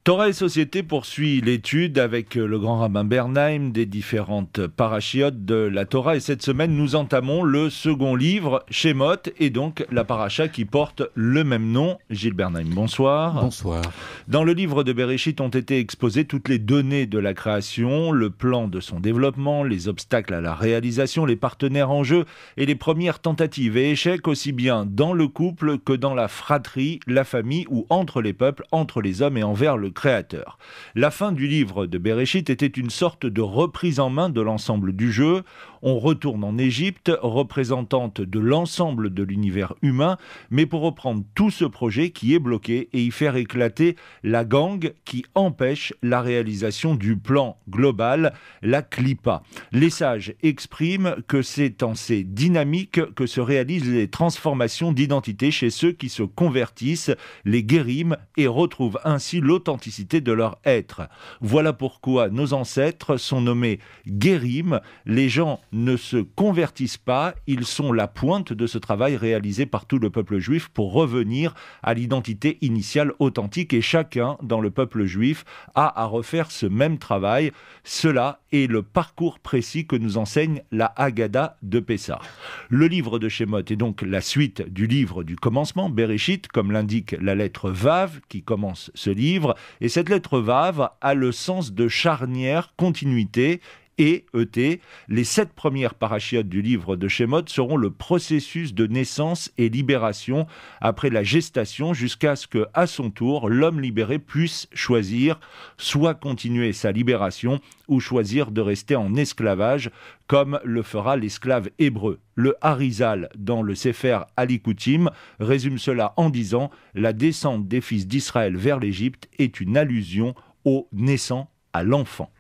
Torah et Société poursuit l'étude avec le grand rabbin Bernheim des différentes parachiotes de la Torah. Et cette semaine, nous entamons le second livre, Shemot, et donc la paracha qui porte le même nom. Gilles Bernheim, bonsoir. Bonsoir. Dans le livre de Bereshit ont été exposées toutes les données de la création, le plan de son développement, les obstacles à la réalisation, les partenaires en jeu et les premières tentatives et échecs aussi bien dans le couple que dans la fratrie, la famille ou entre les peuples, entre les hommes et envers le Créateur. La fin du livre de Bereshit était une sorte de reprise en main de l'ensemble du jeu. On retourne en Égypte, représentante de l'ensemble de l'univers humain, mais pour reprendre tout ce projet qui est bloqué et y faire éclater la gangue qui empêche la réalisation du plan global, la Klippa. Les sages expriment que c'est en ces dynamiques que se réalisent les transformations d'identité chez ceux qui se convertissent, les guérim, et retrouvent ainsi l'authenticité de leur être. Voilà pourquoi nos ancêtres sont nommés guérim. Les gens ne se convertissent pas, ils sont la pointe de ce travail réalisé par tout le peuple juif pour revenir à l'identité initiale authentique, et chacun dans le peuple juif a à refaire ce même travail. Cela est le parcours précis que nous enseigne la Haggadah de Pessah. Le livre de Shemot est donc la suite du livre du commencement, Bereshit, comme l'indique la lettre Vav qui commence ce livre, et cette lettre Vav a le sens de charnière, continuité, et ET, les 7 premières parachiotes du livre de Shemot seront le processus de naissance et libération après la gestation jusqu'à ce que, à son tour, l'homme libéré puisse choisir soit continuer sa libération ou choisir de rester en esclavage, comme le fera l'esclave hébreu. Le Harizal, dans le Sefer Alikoutim, résume cela en disant « La descente des fils d'Israël vers l'Égypte est une allusion au naissant, à l'enfant ».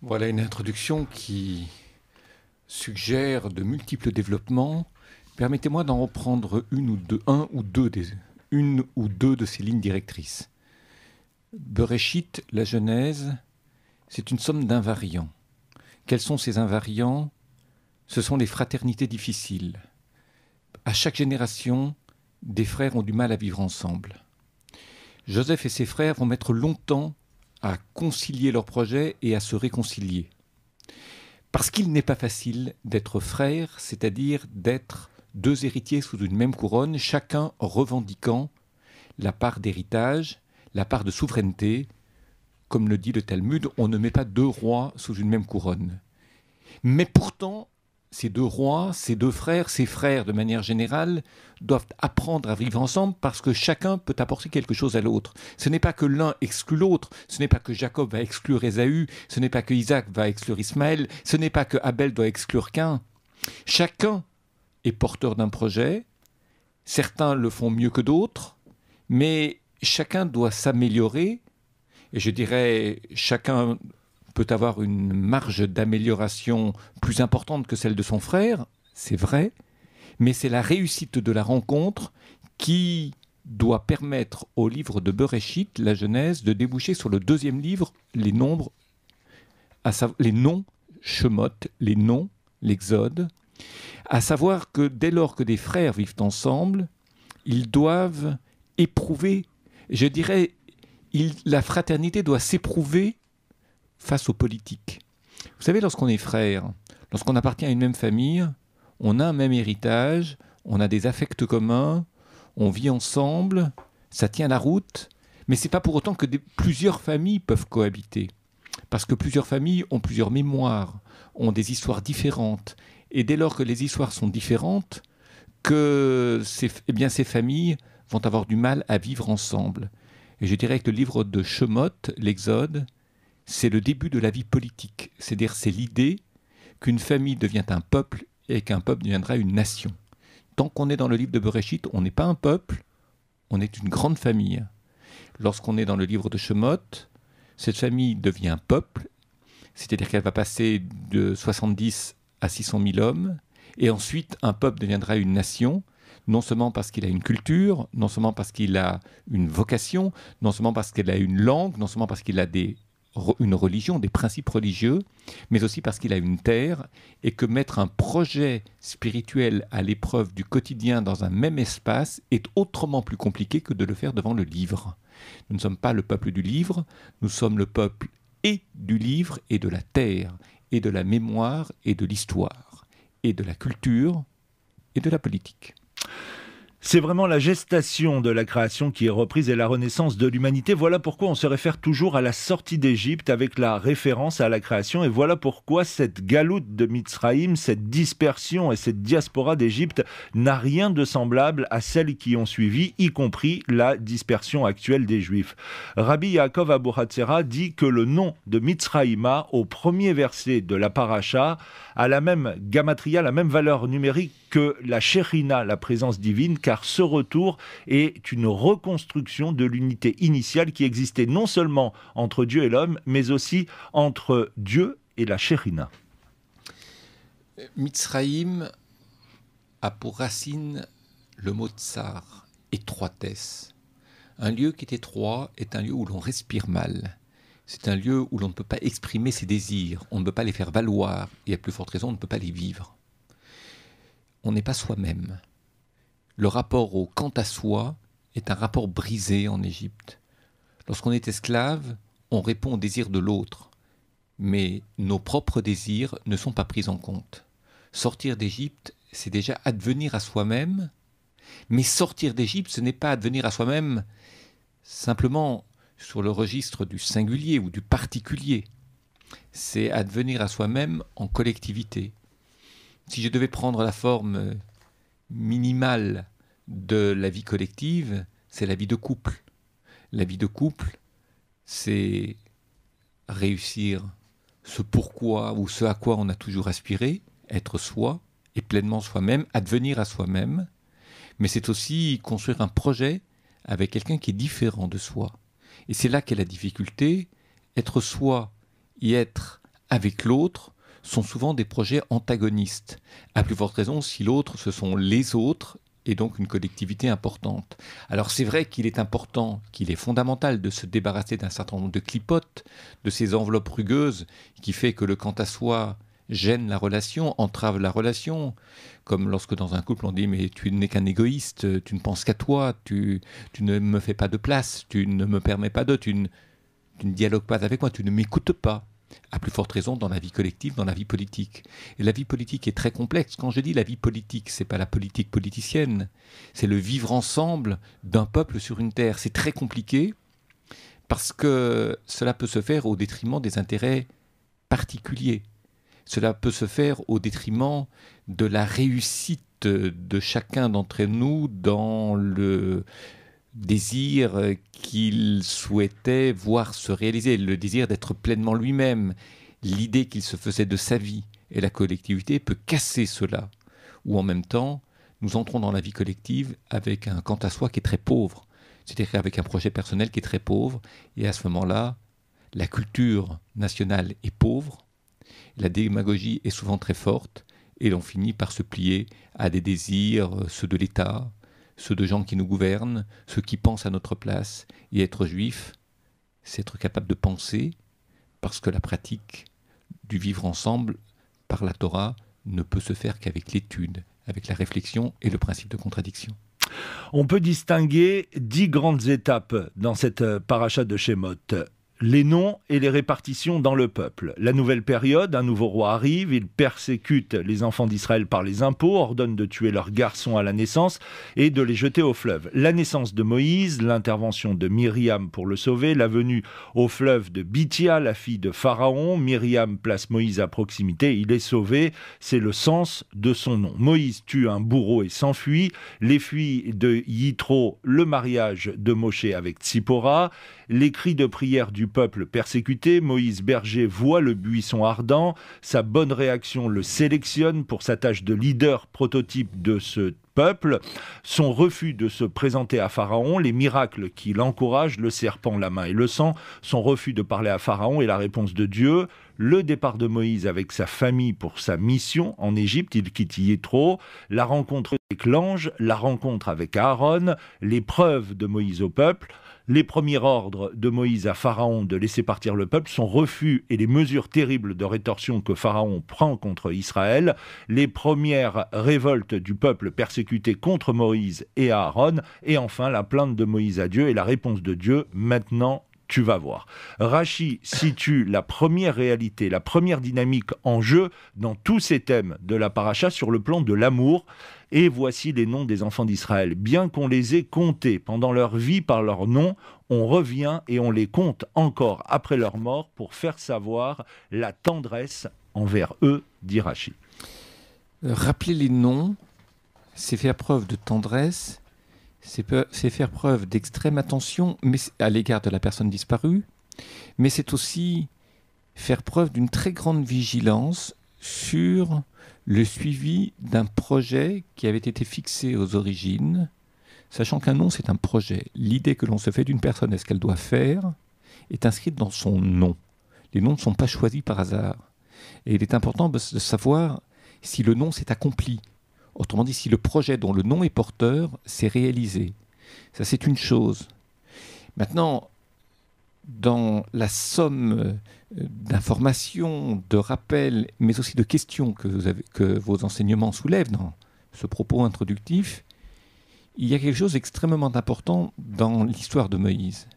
Voilà une introduction qui suggère de multiples développements. Permettez-moi d'en reprendre une ou deux de ces lignes directrices. Bereshit, la Genèse, c'est une somme d'invariants. Quels sont ces invariants ? Ce sont les fraternités difficiles. À chaque génération, des frères ont du mal à vivre ensemble. Joseph et ses frères vont mettre longtemps à concilier leurs projets et à se réconcilier. Parce qu'il n'est pas facile d'être frère, c'est-à-dire d'être deux héritiers sous une même couronne, chacun revendiquant la part d'héritage, la part de souveraineté. Comme le dit le Talmud, on ne met pas deux rois sous une même couronne. Mais pourtant, ces deux rois, ces deux frères, ces frères de manière générale, doivent apprendre à vivre ensemble parce que chacun peut apporter quelque chose à l'autre. Ce n'est pas que l'un exclut l'autre, ce n'est pas que Jacob va exclure Ésaü, ce n'est pas que Isaac va exclure Ismaël, ce n'est pas que Abel doit exclure Caïn. Chacun est porteur d'un projet, certains le font mieux que d'autres, mais chacun doit s'améliorer, et je dirais chacun peut avoir une marge d'amélioration plus importante que celle de son frère, c'est vrai, mais c'est la réussite de la rencontre qui doit permettre au livre de Bereshit, la Genèse, de déboucher sur le deuxième livre, les nombres, les noms, Shemot, les noms, l'Exode, à savoir que dès lors que des frères vivent ensemble, ils doivent éprouver, je dirais, la fraternité doit s'éprouver face aux politiques. Vous savez, lorsqu'on est frère, lorsqu'on appartient à une même famille, on a un même héritage, on a des affects communs, on vit ensemble, ça tient la route, mais ce n'est pas pour autant que plusieurs familles peuvent cohabiter. Parce que plusieurs familles ont plusieurs mémoires, ont des histoires différentes. Et dès lors que les histoires sont différentes, ces familles vont avoir du mal à vivre ensemble. Et je dirais que le livre de Shemot, l'Exode, c'est le début de la vie politique. C'est-à-dire, c'est l'idée qu'une famille devient un peuple et qu'un peuple deviendra une nation. Tant qu'on est dans le livre de Bereshit, on n'est pas un peuple, on est une grande famille. Lorsqu'on est dans le livre de Shemot, cette famille devient un peuple, c'est-à-dire qu'elle va passer de 70 à 600 000 hommes, et ensuite un peuple deviendra une nation, non seulement parce qu'il a une culture, non seulement parce qu'il a une vocation, non seulement parce qu'il a une langue, non seulement parce qu'il a une religion, des principes religieux, mais aussi parce qu'il a une terre, et que mettre un projet spirituel à l'épreuve du quotidien dans un même espace est autrement plus compliqué que de le faire devant le livre. Nous ne sommes pas le peuple du livre, nous sommes le peuple et du livre et de la terre, et de la mémoire et de l'histoire, et de la culture et de la politique. C'est vraiment la gestation de la création qui est reprise et la renaissance de l'humanité. Voilà pourquoi on se réfère toujours à la sortie d'Égypte avec la référence à la création. Et voilà pourquoi cette galoute de Mitzraïm, cette dispersion et cette diaspora d'Égypte n'a rien de semblable à celles qui ont suivi, y compris la dispersion actuelle des Juifs. Rabbi Yaakov Abuhatzera dit que le nom de Mitzraïma, au premier verset de la paracha, a la même gamatria, la même valeur numérique que la Shekhinah, la présence divine, car ce retour est une reconstruction de l'unité initiale qui existait non seulement entre Dieu et l'homme, mais aussi entre Dieu et la Shekhinah. Mitzraïm a pour racine le mot tsar, étroitesse. Un lieu qui est étroit est un lieu où l'on respire mal. C'est un lieu où l'on ne peut pas exprimer ses désirs, on ne peut pas les faire valoir, et à plus forte raison, on ne peut pas les vivre. On n'est pas soi-même. Le rapport au quant à soi est un rapport brisé en Égypte. Lorsqu'on est esclave, on répond au désir de l'autre, mais nos propres désirs ne sont pas pris en compte. Sortir d'Égypte, c'est déjà advenir à soi-même, mais sortir d'Égypte, ce n'est pas advenir à soi-même simplement sur le registre du singulier ou du particulier. C'est advenir à soi-même en collectivité. Si je devais prendre la forme minimale de la vie collective, c'est la vie de couple. La vie de couple, c'est réussir ce pourquoi ou ce à quoi on a toujours aspiré, être soi et pleinement soi-même, advenir à soi-même, mais c'est aussi construire un projet avec quelqu'un qui est différent de soi. Et c'est là qu'est la difficulté. Être soi et être avec l'autre sont souvent des projets antagonistes. À plus forte raison, si l'autre, ce sont les autres, et donc une collectivité importante. Alors c'est vrai qu'il est important, qu'il est fondamental de se débarrasser d'un certain nombre de clipotes, de ces enveloppes rugueuses, qui fait que le quant à soi gêne la relation, entrave la relation. Comme lorsque dans un couple on dit « mais tu n'es qu'un égoïste, tu ne penses qu'à toi, tu ne me fais pas de place, tu ne me permets pas tu ne dialogues pas avec moi, tu ne m'écoutes pas ». À plus forte raison dans la vie collective, dans la vie politique. Et la vie politique est très complexe. Quand je dis la vie politique, c'est pas la politique politicienne, c'est le vivre ensemble d'un peuple sur une terre. C'est très compliqué parce que cela peut se faire au détriment des intérêts particuliers. Cela peut se faire au détriment de la réussite de chacun d'entre nous dans le désir qu'il souhaitait voir se réaliser, le désir d'être pleinement lui-même, l'idée qu'il se faisait de sa vie. Et la collectivité peut casser cela. Ou en même temps, nous entrons dans la vie collective avec un quant à soi qui est très pauvre. C'est-à-dire avec un projet personnel qui est très pauvre. Et à ce moment-là, la culture nationale est pauvre, la démagogie est souvent très forte, et l'on finit par se plier à des désirs, ceux de l'État, ceux de gens qui nous gouvernent, ceux qui pensent à notre place. Et être juif, c'est être capable de penser, parce que la pratique du vivre ensemble par la Torah ne peut se faire qu'avec l'étude, avec la réflexion et le principe de contradiction. On peut distinguer 10 grandes étapes dans cette paracha de Shemot. Les noms et les répartitions dans le peuple. La nouvelle période, un nouveau roi arrive, il persécute les enfants d'Israël par les impôts, ordonne de tuer leurs garçons à la naissance et de les jeter au fleuve. La naissance de Moïse, l'intervention de Myriam pour le sauver, la venue au fleuve de Bithia, la fille de Pharaon. Myriam place Moïse à proximité, il est sauvé, c'est le sens de son nom. Moïse tue un bourreau et s'enfuit. Les fuites de Yitro, le mariage de Moshe avec Tzipora, les cris de prière du peuple persécuté. Moïse berger voit le buisson ardent, sa bonne réaction le sélectionne pour sa tâche de leader prototype de ce peuple, son refus de se présenter à Pharaon, les miracles qui l'encouragent, le serpent, la main et le sang, son refus de parler à Pharaon et la réponse de Dieu, le départ de Moïse avec sa famille pour sa mission en Égypte, il quitte Yitro, la rencontre avec l'ange, la rencontre avec Aaron, l'épreuve de Moïse au peuple, Les premiers ordres de Moïse à Pharaon de laisser partir le peuple, son refus et les mesures terribles de rétorsion que Pharaon prend contre Israël, les premières révoltes du peuple persécuté contre Moïse et Aaron, et enfin la plainte de Moïse à Dieu et la réponse de Dieu, maintenant tu vas voir. Rachi situe la première réalité, la première dynamique en jeu dans tous ces thèmes de la paracha sur le plan de l'amour. Et voici les noms des enfants d'Israël. Bien qu'on les ait comptés pendant leur vie par leur nom, on revient et on les compte encore après leur mort pour faire savoir la tendresse envers eux, dit Rachi. Rappeler les noms, c'est faire preuve de tendresse, c'est faire preuve d'extrême attention à l'égard de la personne disparue, mais c'est aussi faire preuve d'une très grande vigilance sur le suivi d'un projet qui avait été fixé aux origines, sachant qu'un nom, c'est un projet. L'idée que l'on se fait d'une personne et ce qu'elle doit faire est inscrite dans son nom. Les noms ne sont pas choisis par hasard. Et il est important de savoir si le nom s'est accompli. Autrement dit, si le projet dont le nom est porteur s'est réalisé. Ça, c'est une chose. Maintenant, dans la somme d'informations, de rappels, mais aussi de questions que vos enseignements soulèvent dans ce propos introductif, il y a quelque chose d'extrêmement important dans l'histoire de Moïse.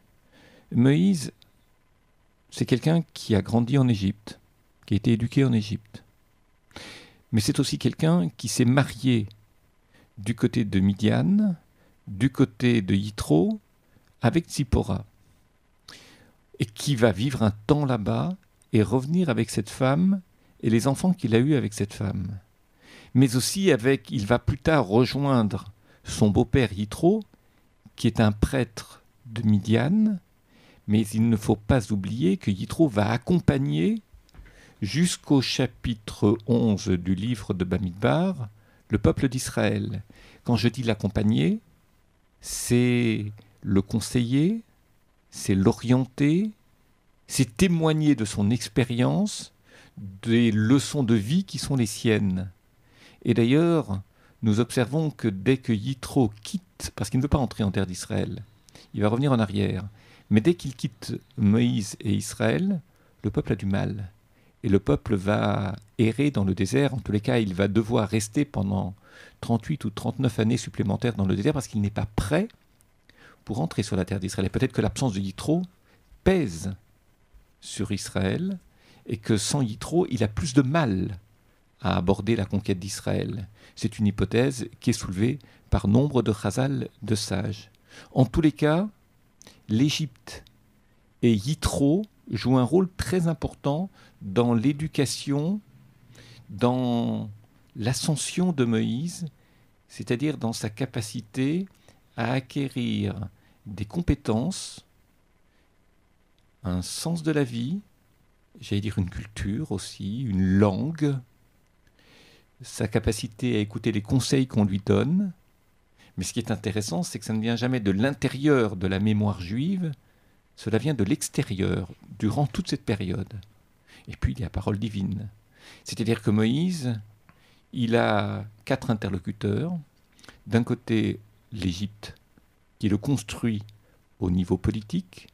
Moïse, c'est quelqu'un qui a grandi en Égypte, qui a été éduqué en Égypte. Mais c'est aussi quelqu'un qui s'est marié du côté de Midian, du côté de Yitro, avec Tzipora, et qui va vivre un temps là-bas et revenir avec cette femme et les enfants qu'il a eus avec cette femme. Mais aussi il va plus tard rejoindre son beau-père Yitro, qui est un prêtre de Midian, mais il ne faut pas oublier que Yitro va accompagner jusqu'au chapitre 11 du livre de Bamidbar le peuple d'Israël. Quand je dis l'accompagner, c'est le conseiller, c'est l'orienter, c'est témoigner de son expérience, des leçons de vie qui sont les siennes. Et d'ailleurs, nous observons que dès que Yitro quitte, parce qu'il ne veut pas entrer en terre d'Israël, il va revenir en arrière, mais dès qu'il quitte Moïse et Israël, le peuple a du mal. Et le peuple va errer dans le désert. En tous les cas, il va devoir rester pendant 38 ou 39 années supplémentaires dans le désert parce qu'il n'est pas prêt pour entrer sur la terre d'Israël. Et peut-être que l'absence de Yitro pèse sur Israël et que sans Yitro, il a plus de mal à aborder la conquête d'Israël. C'est une hypothèse qui est soulevée par nombre de chazal, de sages. En tous les cas, l'Égypte et Yitro jouent un rôle très important dans l'éducation, dans l'ascension de Moïse, c'est-à-dire dans sa capacité à acquérir des compétences, un sens de la vie, j'allais dire une culture aussi, une langue, sa capacité à écouter les conseils qu'on lui donne. Mais ce qui est intéressant, c'est que ça ne vient jamais de l'intérieur de la mémoire juive, cela vient de l'extérieur, durant toute cette période. Et puis il y a la parole divine. C'est-à-dire que Moïse, il a 4 interlocuteurs. D'un côté, l'Égypte, qui le construit au niveau politique.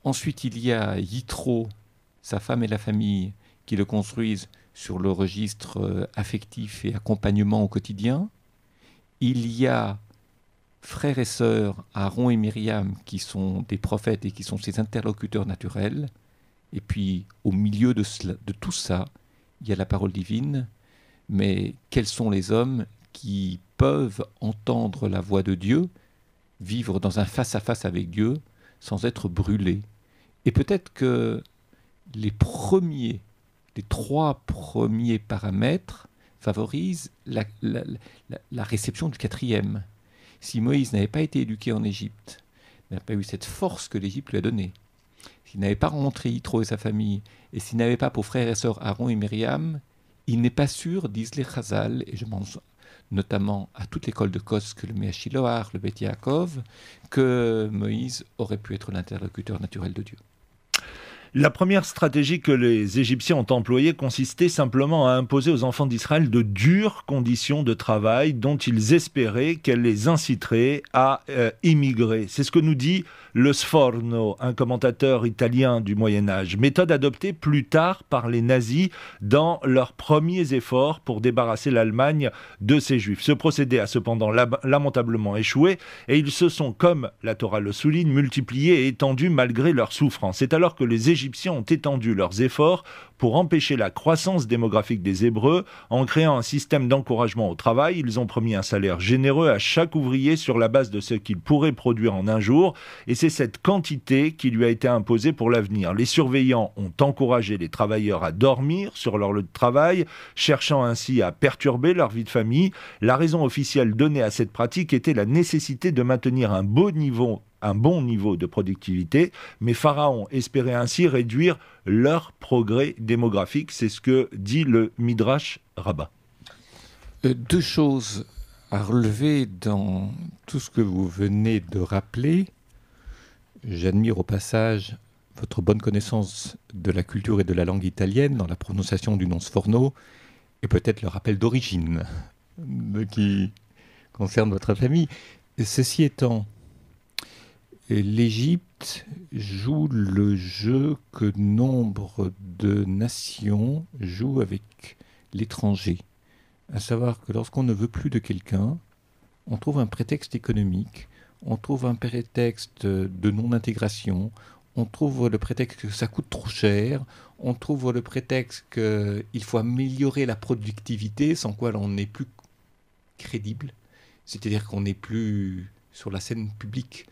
Ensuite, il y a Yitro, sa femme et la famille, qui le construisent sur le registre affectif et accompagnement au quotidien. Il y a frères et sœurs, Aaron et Myriam, qui sont des prophètes et qui sont ses interlocuteurs naturels. Et puis, au milieu de tout ça, il y a la parole divine. Mais quels sont les hommes qui peuvent entendre la voix de Dieu, vivre dans un face-à-face avec Dieu, sans être brûlés? Et peut-être que les 3 premiers paramètres favorisent la réception du 4e. Si Moïse n'avait pas été éduqué en Égypte, n'avait pas eu cette force que l'Égypte lui a donnée, s'il n'avait pas rencontré Yitro et sa famille, et s'il n'avait pas pour frères et sœurs Aaron et Myriam, il n'est pas sûr, disent les Chazal, et je pense notamment à toute l'école de Kosk, le Mea Shiloach, le Bet Yaakov, que Moïse aurait pu être l'interlocuteur naturel de Dieu. La première stratégie que les Égyptiens ont employée consistait simplement à imposer aux enfants d'Israël de dures conditions de travail dont ils espéraient qu'elles les inciteraient à immigrer. C'est ce que nous dit le Sforno, un commentateur italien du Moyen-Âge. Méthode adoptée plus tard par les nazis dans leurs premiers efforts pour débarrasser l'Allemagne de ces Juifs. Ce procédé a cependant lamentablement échoué et ils se sont, comme la Torah le souligne, multipliés et étendus malgré leur souffrance. C'est alors que les Égyptiens ont étendu leurs efforts pour empêcher la croissance démographique des Hébreux en créant un système d'encouragement au travail. Ils ont promis un salaire généreux à chaque ouvrier sur la base de ce qu'il pourrait produire en un jour. Et c'est cette quantité qui lui a été imposée pour l'avenir. Les surveillants ont encouragé les travailleurs à dormir sur leur lieu de travail, cherchant ainsi à perturber leur vie de famille. La raison officielle donnée à cette pratique était la nécessité de maintenir un bon niveau de productivité, mais Pharaon espérait ainsi réduire leur progrès démographique. C'est ce que dit le Midrash Rabbah. Deux choses à relever dans tout ce que vous venez de rappeler. J'admire au passage votre bonne connaissance de la culture et de la langue italienne dans la prononciation du nom Sforno et peut-être le rappel d'origine qui concerne votre famille. Ceci étant, l'Égypte joue le jeu que nombre de nations jouent avec l'étranger. À savoir que lorsqu'on ne veut plus de quelqu'un, on trouve un prétexte économique, on trouve un prétexte de non-intégration, on trouve le prétexte que ça coûte trop cher, on trouve le prétexte qu'il faut améliorer la productivité, sans quoi on n'est plus crédible. C'est-à-dire qu'on n'est plus sur la scène publique,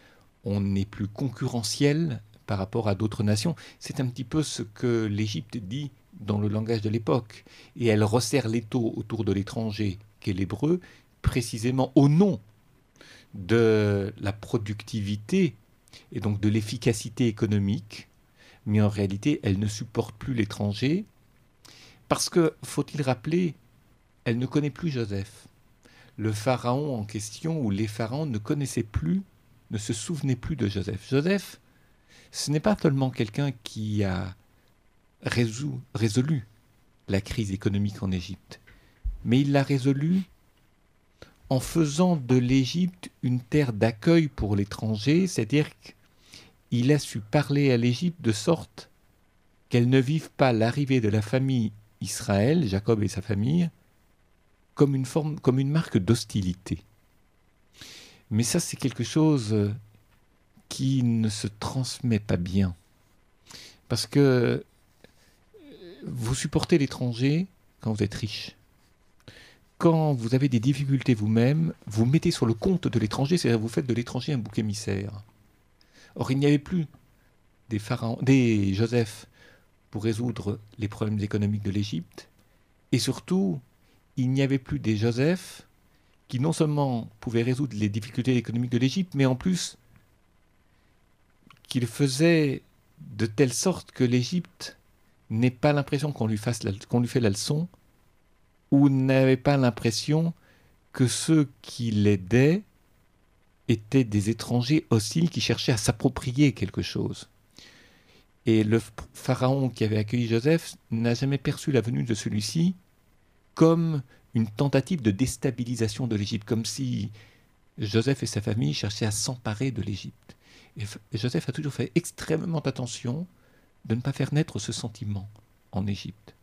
on n'est plus concurrentiel par rapport à d'autres nations. C'est un petit peu ce que l'Égypte dit dans le langage de l'époque. Et elle resserre l'étau autour de l'étranger, qu'est l'hébreu, précisément au nom de la productivité et donc de l'efficacité économique. Mais en réalité, elle ne supporte plus l'étranger parce que, faut-il rappeler, elle ne connaît plus Joseph. Le pharaon en question, ou les pharaons, ne se souvenaient plus de Joseph. Joseph, ce n'est pas seulement quelqu'un qui a résolu la crise économique en Égypte, mais il l'a résolue en faisant de l'Égypte une terre d'accueil pour l'étranger, c'est-à-dire qu'il a su parler à l'Égypte de sorte qu'elle ne vive pas l'arrivée de la famille Israël, Jacob et sa famille, comme une marque d'hostilité. Mais ça, c'est quelque chose qui ne se transmet pas bien. Parce que vous supportez l'étranger quand vous êtes riche. Quand vous avez des difficultés vous-même, vous mettez sur le compte de l'étranger, c'est-à-dire vous faites de l'étranger un bouc émissaire. Or, il n'y avait plus des Joseph pour résoudre les problèmes économiques de l'Égypte. Et surtout, il n'y avait plus des Joseph qui non seulement pouvaient résoudre les difficultés économiques de l'Égypte, mais en plus qu'il faisait de telle sorte que l'Égypte n'ait pas l'impression qu'on lui fait la leçon, ou n'avait pas l'impression que ceux qui l'aidaient étaient des étrangers hostiles qui cherchaient à s'approprier quelque chose. Et le pharaon qui avait accueilli Joseph n'a jamais perçu la venue de celui-ci comme une tentative de déstabilisation de l'Égypte, comme si Joseph et sa famille cherchaient à s'emparer de l'Égypte. Et Joseph a toujours fait extrêmement attention de ne pas faire naître ce sentiment en Égypte.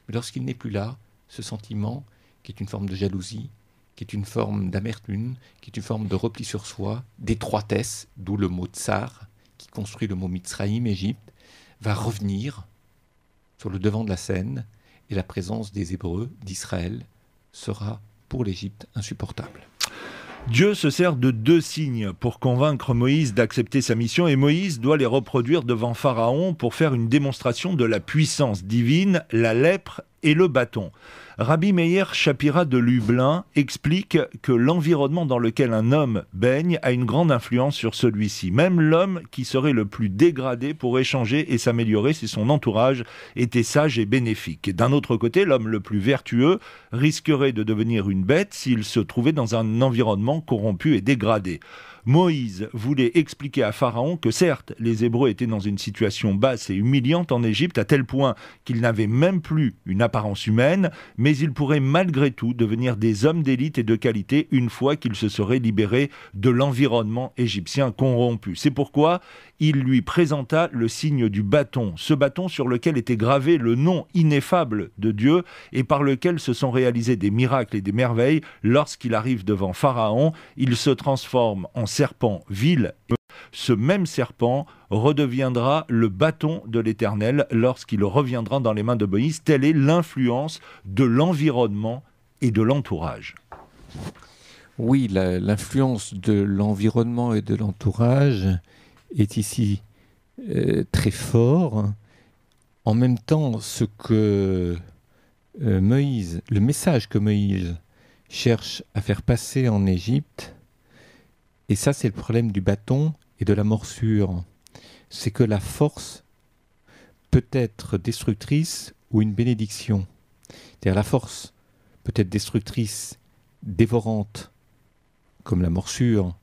Mais lorsqu'il n'est plus là, ce sentiment, qui est une forme de jalousie, qui est une forme d'amertume, qui est une forme de repli sur soi, d'étroitesse, d'où le mot tsar, qui construit le mot Mitzraïm, Égypte, va revenir sur le devant de la scène, et la présence des Hébreux, d'Israël, sera pour l'Égypte insupportable. Dieu se sert de deux signes pour convaincre Moïse d'accepter sa mission et Moïse doit les reproduire devant Pharaon pour faire une démonstration de la puissance divine, la lèpre et le bâton. Rabbi Meir Shapira de Lublin explique que l'environnement dans lequel un homme baigne a une grande influence sur celui-ci. Même l'homme qui serait le plus dégradé pour échanger et s'améliorer si son entourage était sage et bénéfique. D'un autre côté, l'homme le plus vertueux risquerait de devenir une bête s'il se trouvait dans un environnement corrompu et dégradé. Moïse voulait expliquer à Pharaon que certes, les Hébreux étaient dans une situation basse et humiliante en Égypte, à tel point qu'ils n'avaient même plus une apparence humaine, mais ils pourraient malgré tout devenir des hommes d'élite et de qualité une fois qu'ils se seraient libérés de l'environnement égyptien corrompu. C'est pourquoi il lui présenta le signe du bâton, ce bâton sur lequel était gravé le nom ineffable de Dieu et par lequel se sont réalisés des miracles et des merveilles. Lorsqu'il arrive devant Pharaon, il se transforme en serpent vil. Ce même serpent redeviendra le bâton de l'Éternel lorsqu'il reviendra dans les mains de Moïse. Telle est l'influence de l'environnement et de l'entourage. Oui, l'influence de l'environnement et de l'entourage est ici très fort. En même temps, le message que Moïse cherche à faire passer en Égypte, et ça c'est le problème du bâton et de la morsure, c'est que la force peut être destructrice ou une bénédiction. C'est-à-dire la force peut être destructrice, dévorante, comme la morsure,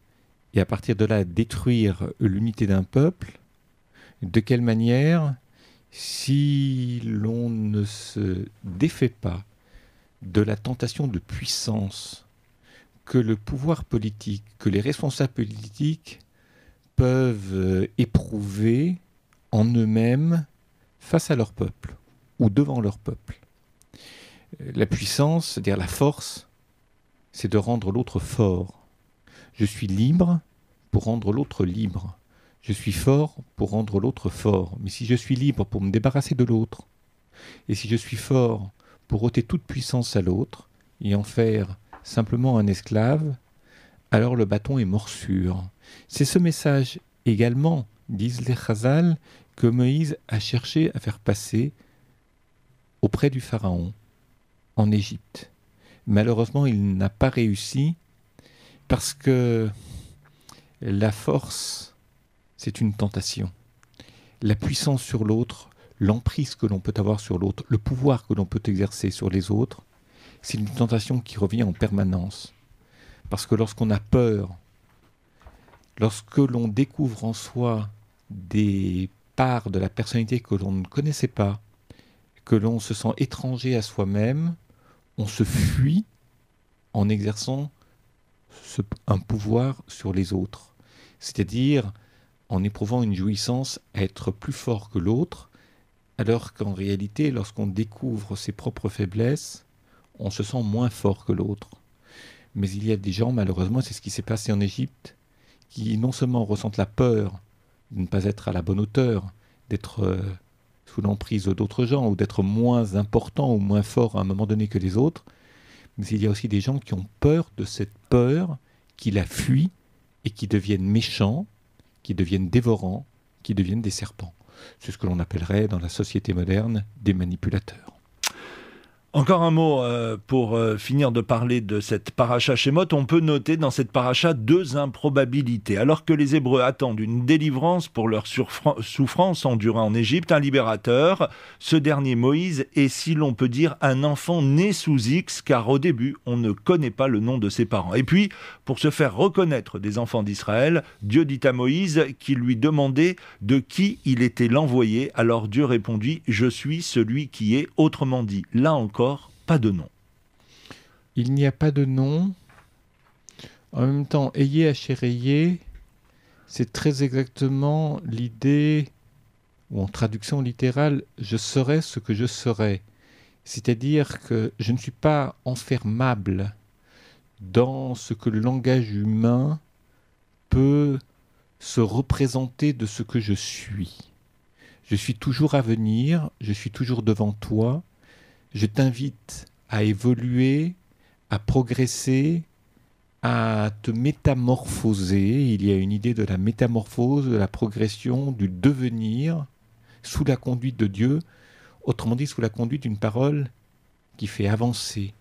et à partir de là détruire l'unité d'un peuple. De quelle manière? Si l'on ne se défait pas de la tentation de puissance que le pouvoir politique, que les responsables politiques peuvent éprouver en eux-mêmes face à leur peuple ou devant leur peuple. La puissance, c'est-à-dire la force, c'est de rendre l'autre fort. Je suis libre pour rendre l'autre libre. Je suis fort pour rendre l'autre fort. Mais si je suis libre pour me débarrasser de l'autre, et si je suis fort pour ôter toute puissance à l'autre et en faire simplement un esclave, alors le bâton est morsure. C'est ce message également, disent les Chazal, que Moïse a cherché à faire passer auprès du Pharaon en Égypte. Malheureusement, il n'a pas réussi parce que la force, c'est une tentation. La puissance sur l'autre, l'emprise que l'on peut avoir sur l'autre, le pouvoir que l'on peut exercer sur les autres, c'est une tentation qui revient en permanence. Parce que lorsqu'on a peur, lorsque l'on découvre en soi des parts de la personnalité que l'on ne connaissait pas, que l'on se sent étranger à soi-même, on se fuit en exerçant un pouvoir sur les autres. C'est-à-dire en éprouvant une jouissance à être plus fort que l'autre, alors qu'en réalité, lorsqu'on découvre ses propres faiblesses, on se sent moins fort que l'autre. Mais il y a des gens, malheureusement, c'est ce qui s'est passé en Égypte, qui non seulement ressentent la peur de ne pas être à la bonne hauteur, d'être sous l'emprise d'autres gens, ou d'être moins important ou moins fort à un moment donné que les autres, mais il y a aussi des gens qui ont peur de cette peur, qui la fuient et qui deviennent méchants, qui deviennent dévorants, qui deviennent des serpents. C'est ce que l'on appellerait dans la société moderne des manipulateurs. Encore un mot pour finir de parler de cette paracha Shemot. On peut noter dans cette paracha deux improbabilités. Alors que les Hébreux attendent une délivrance pour leur souffrance endurée en Égypte, un libérateur, ce dernier Moïse est, si l'on peut dire, un enfant né sous X, car au début, on ne connaît pas le nom de ses parents. Et puis, pour se faire reconnaître des enfants d'Israël, Dieu dit à Moïse qu'il lui demandait de qui il était l'envoyé. Alors Dieu répondit « Je suis celui qui est », autrement dit, là encore, pas de nom. Il n'y a pas de nom. En même temps, ayez Asher, c'est très exactement l'idée, ou en traduction littérale, je serai ce que je serai. C'est-à-dire que je ne suis pas enfermable dans ce que le langage humain peut se représenter de ce que je suis. Je suis toujours à venir, je suis toujours devant toi. Je t'invite à évoluer, à progresser, à te métamorphoser. Il y a une idée de la métamorphose, de la progression, du devenir, sous la conduite de Dieu, autrement dit sous la conduite d'une parole qui fait avancer,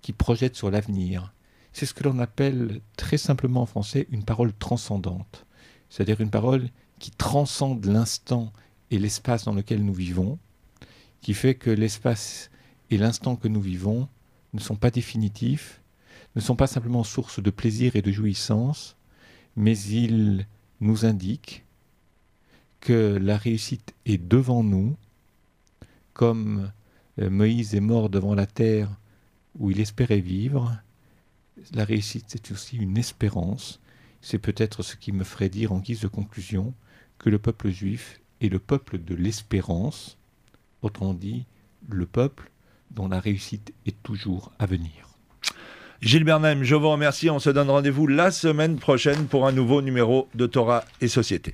qui projette sur l'avenir. C'est ce que l'on appelle très simplement en français une parole transcendante, c'est-à-dire une parole qui transcende l'instant et l'espace dans lequel nous vivons, qui fait que l'espace et l'instant que nous vivons ne sont pas définitifs, ne sont pas simplement source de plaisir et de jouissance, mais il nous indique que la réussite est devant nous, comme Moïse est mort devant la terre où il espérait vivre. La réussite, c'est aussi une espérance. C'est peut-être ce qui me ferait dire en guise de conclusion que le peuple juif est le peuple de l'espérance, autrement dit, le peuple dont la réussite est toujours à venir. Gilles Bernheim, je vous remercie. On se donne rendez-vous la semaine prochaine pour un nouveau numéro de Torah et Société.